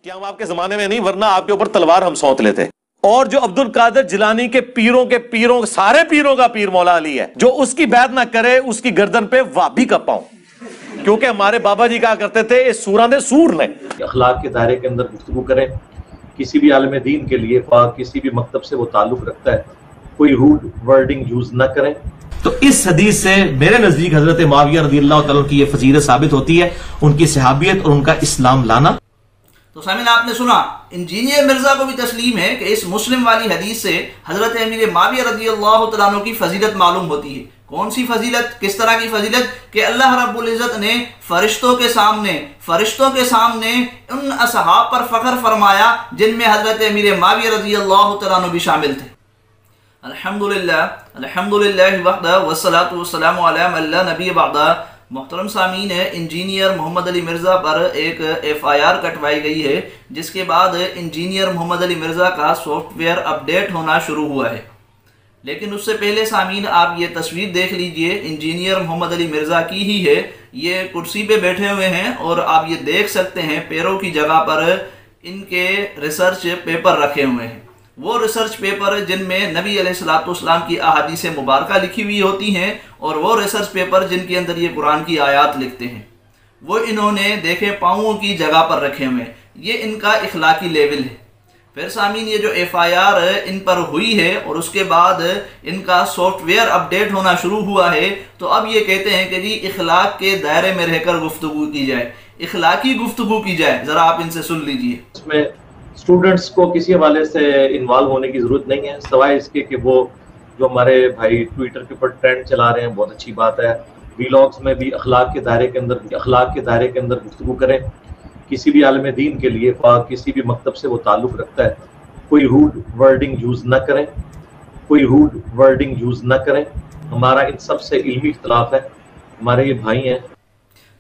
कि हम आपके जमाने में नहीं, वरना आपके ऊपर तलवार हम सौंत लेते। और जो अब्दुल कादिर जिलानी के पीरों सारे पीरों का पीर मौला अली है, जो उसकी बैत ना करे उसकी गर्दन पे वाबी का पाऊं, क्योंकि हमारे बाबा जी कहा करते थे इस सूरा ने सूर ने। अखलाक के दायरे के अंदर गुफ्तगू करें, किसी भी आलिम दीन के लिए किसी भी मकतब से वो ताल्लुक रखता है, कोई रूड वर्डिंग यूज ना करें। तो इस हदीस से मेरे नजदीक हजरत मुआविया रज़ियल्लाहु तआला की ये फजीलत साबित होती है, उनकी सहाबियत और उनका इस्लाम लाना। तो सामिन आपने सुना, इंजीनियर मिर्जा को भी तस्लीम है कि इस मुस्लिम वाली हदीस से हजरत अमीर मुआविया रज़ियल्लाहु तआला अन्हु की फजीलत मालूम होती है। कौन सी फजीलत, किस तरह की फजीलत कि अल्लाह रब्बुल इज़्ज़त ने फरिश्तों के सामने उन असहाब पर फख्र फरमाया जिनमें हजरत अमीर मुआविया रज़ियल्लाहु तआला अन्हु भी शामिल थे। अल्हम्दुलिल्लाह वहदा वस्सलातु वस्सलामु अला मन ला नबी बअदा। मोहतरम सामीन है, इंजीनियर मोहम्मद अली मिर्ज़ा पर एक FIR कटवाई गई है, जिसके बाद इंजीनियर मोहम्मद अली मिर्ज़ा का सॉफ्टवेयर अपडेट होना शुरू हुआ है। लेकिन उससे पहले सामीन आप ये तस्वीर देख लीजिए, इंजीनियर मोहम्मद अली मिर्ज़ा की ही है। ये कुर्सी पे बैठे हुए हैं और आप ये देख सकते हैं पैरों की जगह पर इनके रिसर्च पेपर रखे हुए हैं। वो रिसर्च पेपर जिनमें नबी अलैहिस्सलाम की अहादीस मुबारका लिखी हुई होती हैं, और वो रिसर्च पेपर जिनके अंदर ये कुरान की आयात लिखते हैं, वो इन्होंने देखे पाँवों की जगह पर रखे हुए हैं। ये इनका इखलाकी लेवल है। फिर सामीन ये जो FIR इन पर हुई है और उसके बाद इनका सॉफ्टवेयर अपडेट होना शुरू हुआ है, तो अब ये कहते हैं कि जी इखलाक के दायरे में रहकर गुफ्तगू की जाए, इखलाकी गुफ्तगू की जाए। ज़रा आप इनसे सुन लीजिए। इसमें स्टूडेंट्स को किसी हवाले से इन्वॉल्व होने की ज़रूरत नहीं है, सिवाय इसके कि वो जो हमारे भाई ट्विटर के ऊपर ट्रेंड चला रहे हैं, बहुत अच्छी बात है। वीलॉग्स में भी अखलाक के दायरे के अंदर गुफ्तगू करें, किसी भी आलिम दीन के लिए किसी भी मकतब से वो ताल्लुक रखता है, कोई रूड वर्डिंग यूज ना करें। हमारा इन सब से इल्मी इख्तिलाफ है, हमारे ये भाई हैं।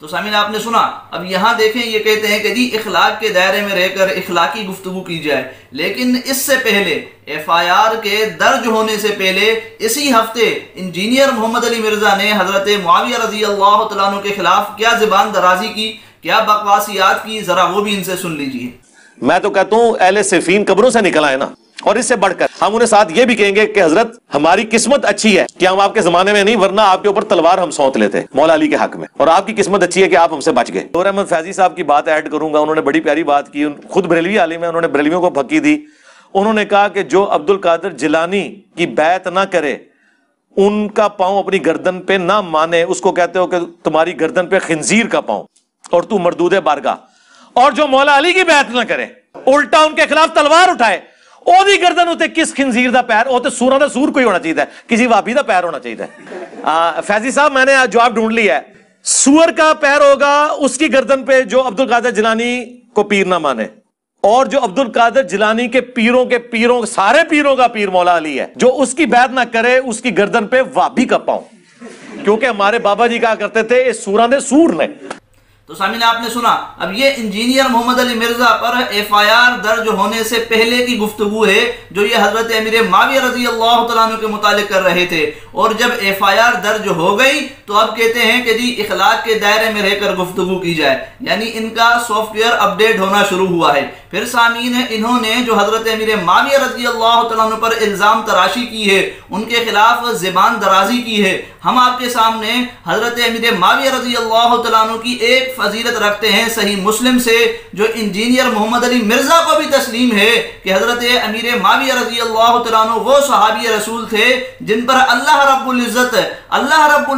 तो सामीन आपने सुना। अब यहाँ देखें, ये कहते हैं कि जी इखलाक के दायरे में रहकर इखलाकी गुफ्तगू की जाए, लेकिन इससे पहले FIR के दर्ज होने से पहले इसी हफ्ते इंजीनियर मोहम्मद अली मिर्जा ने हजरत मुआविया रज़ियल्लाहु तआला अन्हु के खिलाफ क्या ज़बान दराजी की, क्या बकवासियात की, जरा वो भी इनसे सुन लीजिए। मैं तो कहता हूँ अहले सिफीन कब्रों से निकल आए ना, और इससे बढ़कर हम उन्हें साथ ये भी कहेंगे कि हजरत हमारी किस्मत अच्छी है कि हम आपके जमाने में नहीं, वरना आपके ऊपर तलवार हम सौंत लेते मौला अली के हक में, और आपकी किस्मत अच्छी है कि आप हमसे बच गए। और अहमद फैजी साहब की बात ऐड करूंगा, उन्होंने बड़ी प्यारी बात की, खुद बरेलवी आलिम है, उन्होंने बरेलवियों को फकी दी। उन्होंने कहा कि जो अब्दुल कादिर जिलानी की बैत ना करे, उनका पांव अपनी गर्दन पे ना माने, उसको कहते हो कि तुम्हारी गर्दन पे खिंजीर का पांव और तू मरदूदे बारगाह। और जो मौला अली की बैत ना करे, उल्टा उनके खिलाफ तलवार उठाए, ओदी गर्दन उते किस खिंजीर दा पैर, ओ ते सूरा दा सूर कोई होना चाहिए, किसी वाबी दा पैर होना चाहिए। फैजी साहब मैंने जवाब ढूंढ लिया है, सूअर का पैर होगा उसकी गर्दन पे जो अब्दुल कादिर जिलानी को पीर ना माने, और जो अब्दुल कादिर जिलानी के पीरों सारे पीरों का पीर मौला अली है, जो उसकी बैत ना करे उसकी गर्दन पे वाबी का पाऊं, क्योंकि हमारे बाबा जी कहा करते थे इस सूरा ने सूर ने। तो सामीन आपने सुना। अब ये इंजीनियर मोहम्मद अली मिर्जा पर FIR दर्ज होने से पहले की गुफ्तगू है, जो ये हजरत अमीर मुआविया रज़ियल्लाहु तआला अन्हु के मुतालिक कर रहे थे। और जब FIR दर्ज हो गई तो अब कहते हैं कि जी इखलाक के दायरे में रहकर गुफ्तगू की जाए, यानी इनका सॉफ्टवेयर अपडेट होना शुरू हुआ है। फिर सामीन है, इन्होंने जो हजरत अमीर मुआविया रज़ियल्लाहु तआला अन्हु पर इल्जाम तराशी की है, उनके खिलाफ ज़बान दराजी की है। हम आपके सामने हजरत अमीर मुआविया रज़ियल्लाहु तआला अन्हु की एक फजीलत रखते हैं सही मुस्लिम से, जो इंजीनियर मोहम्मद अली मिर्जा को भी तस्लीम है कि हजरत अमीर मुआविया रज़ियल्लाहु तआला अन्हु वो सहाबी रसूल थे जिन पर अल्लाह रब्बुल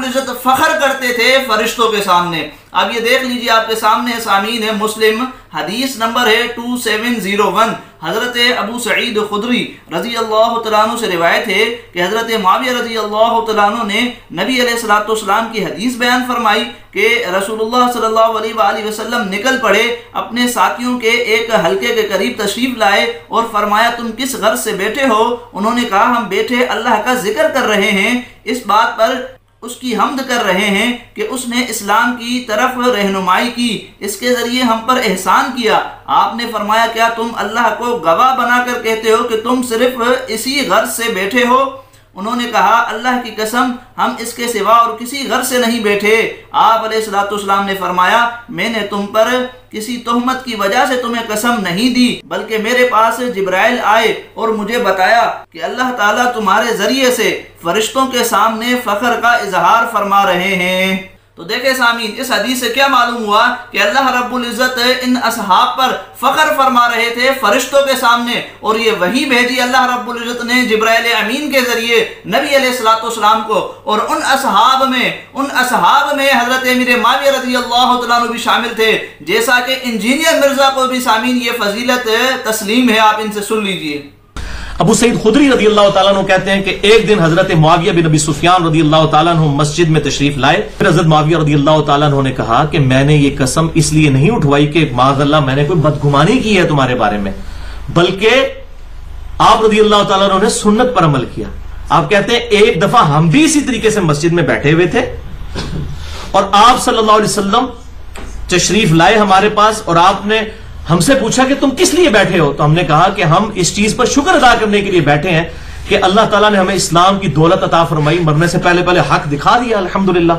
इज़्ज़त फख्र करते थे फरिश्तों के सामने। अब ये देख लीजिए, आपके सामने सामीन है, मुस्लिम हदीस नंबर है 2701। हजरत अबू सईद खुदरी रज़ियल्लाहु तआला अन्हु से रिवायत है कि हजरत मुआविया रज़ियल्लाहु तआला अन्हु ने नबी अलैहिस्सलाम की हदीस बयान फरमाई कि रसूलुल्लाह सल्लल्लाहु अलैहि वसल्लम निकल पड़े, अपने साथियों के एक हल्के के करीब तशरीफ लाए और फरमाया तुम किस गर्ज से बैठे हो? उन्होंने कहा हम बैठे अल्लाह का जिक्र कर रहे हैं, इस बात पर उसकी हम्द कर रहे हैं कि उसने इस्लाम की तरफ रहनुमाई की, इसके ज़रिए हम पर एहसान किया। आपने फरमाया क्या तुम अल्लाह को गवाह बनाकर कहते हो कि तुम सिर्फ इसी गर्ज से बैठे हो? انہوں نے کہا اللہ کی قسم ہم اس کے سوا اور کسی غرض سے نہیں بیٹھے۔ آپ علیہ الصلوۃ والسلام نے فرمایا میں نے تم پر کسی تہمت کی وجہ سے تمہیں قسم نہیں دی، بلکہ میرے پاس جبرائیل آئے اور مجھے بتایا کہ اللہ تعالیٰ تمہارے ذریعے سے فرشتوں کے سامنے فخر کا اظہار فرما رہے ہیں۔ تو دیکھیں سامعین، اس حدیث سے کیا معلوم ہوا کہ اللہ رب العزت ان اصحاب پر فخر فرما رہے تھے فرشتوں کے سامنے، اور یہ وحی بھیجی اللہ رب العزت نے جبرائیل امین کے ذریعے نبی علیہ الصلوۃ والسلام کو، اور ان اصحاب میں حضرت امیر معاویہ رضی اللہ تعالیٰ عنہ بھی شامل تھے، جیسا کہ انجینئر مرزا کو بھی سامعین یہ فضیلت تسلیم ہے، آپ ان سے سن لیجئے۔ ابو سعید خدری رضی اللہ تعالیٰ عنہ کہتے ہیں کہ ایک دن حضرت معاویہ بن ابی سفیان رضی اللہ تعالیٰ عنہ مسجد میں تشریف لائے۔ پھر حضرت معاویہ رضی اللہ تعالیٰ عنہ نے کہا کہ میں نے یہ قسم اس لیے نہیں اٹھوائی کہ معاذ اللہ میں نے کوئی بدگمانی کی ہے تمہارے بارے میں، بلکہ آپ رضی اللہ تعالیٰ عنہ نے سنت پر عمل کیا۔ آپ کہتے ہیں ایک دفعہ ہم بھی اسی طریقے سے مسجد میں بیٹھے ہوئے تھے اور آپ صلی اللہ علیہ وسلم تشریف لائے ہمارے پاس، اور آپ نے ہم سے پوچھا کہ تم کس لیے بیٹھے ہو؟ تو ہم نے کہا کہ ہم اس چیز پر شکر ادا کرنے کے لیے بیٹھے ہیں کہ اللہ تعالیٰ نے ہمیں اسلام کی دولت عطا فرمائی، مرنے سے پہلے حق دکھا دیا، الحمدللہ،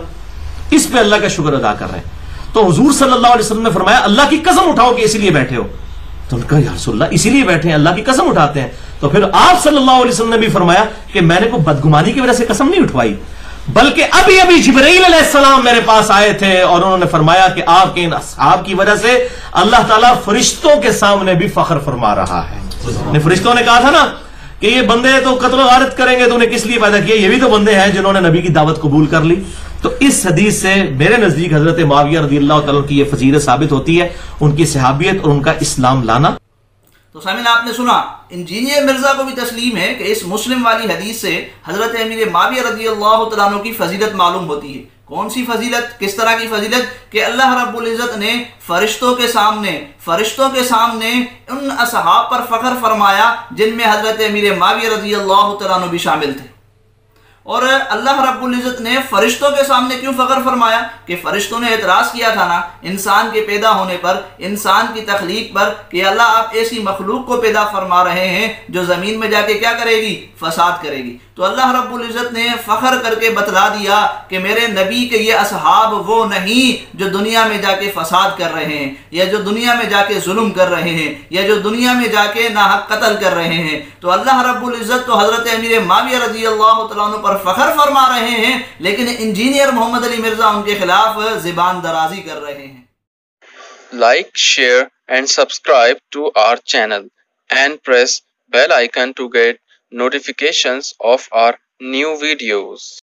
اس پہ اللہ کا شکر ادا کر رہے ہیں۔ تو حضور صلی اللہ علیہ وسلم نے فرمایا اللہ کی قسم اٹھاؤ کہ اسی لیے بیٹھے ہو۔ تو ان کا یا رسول اللہ اسی لیے بیٹھے ہیں، اللہ کی قسم اٹھاتے ہیں۔ تو پھر آپ صلی اللہ علیہ وسلم نے بھی فرمایا کہ میں نے کوئی بدگمانی کی وجہ سے قسم نہیں اٹھوائی، بلکہ ابھی جبرائیل علیہ السلام میرے پاس آئے تھے اور انہوں نے فرمایا کہ آپ کے ان اصحاب کی وجہ سے اللہ تعالیٰ فرشتوں کے سامنے بھی فخر فرما رہا ہے۔ فرشتوں نے کہا تھا نا کہ یہ بندے تو قتل و غارت کریں گے، تو انہیں کس لیے پیدا کیا؟ یہ بھی تو بندے ہیں جنہوں نے نبی کی دعوت قبول کر لی۔ تو اس حدیث سے میرے نزدیک حضرت معاویہ رضی اللہ تعالیٰ کی یہ فضیلت ثابت ہوتی ہے، ان کی صحابیت اور ان کا اسلام لانا۔ تو سامعین آپ نے سنا، انجینئر مرزا کو بھی تسلیم ہے کہ اس مسلم والی حدیث سے حضرت امیر معاویہ رضی اللہ تعالیٰ عنہ کی فضیلت معلوم ہوتی ہے۔ کون سی فضیلت؟ کس طرح کی فضیلت؟ کہ اللہ رب العزت نے فرشتوں کے سامنے ان اصحاب پر فخر فرمایا جن میں حضرت امیر معاویہ رضی اللہ تعالیٰ عنہ بھی شامل تھے۔ اور اللہ رب العزت نے فرشتوں کے سامنے کیوں فخر فرمایا؟ کہ فرشتوں نے اعتراض کیا تھا نا انسان کے پیدا ہونے پر، انسان کی تخلیق پر، کہ اللہ آپ ایسی مخلوق کو پیدا فرما رہے ہیں جو زمین میں جا کے کیا کرے گی؟ فساد کرے گی۔ تو اللہ رب العزت نے فخر کر کے بتلا دیا کہ میرے نبی کے یہ اصحاب وہ نہیں جو دنیا میں جا کے فساد کر رہے ہیں، یا جو دنیا میں جا کے ظلم کر رہے ہیں، یا جو دنیا میں جا کے ناحق قتل کر رہے ہیں۔ تو اللہ رب العزت تو حضرت امیر معاویہ رضی اللہ تعالیٰ عنہ پر فخر فرما رہے ہیں، لیکن انجینئر محمد علی مرزا ان کے خلاف زبان درازی کر رہے ہیں۔ Like, share and subscribe to our channel and press bell icon to get notifications of our new videos.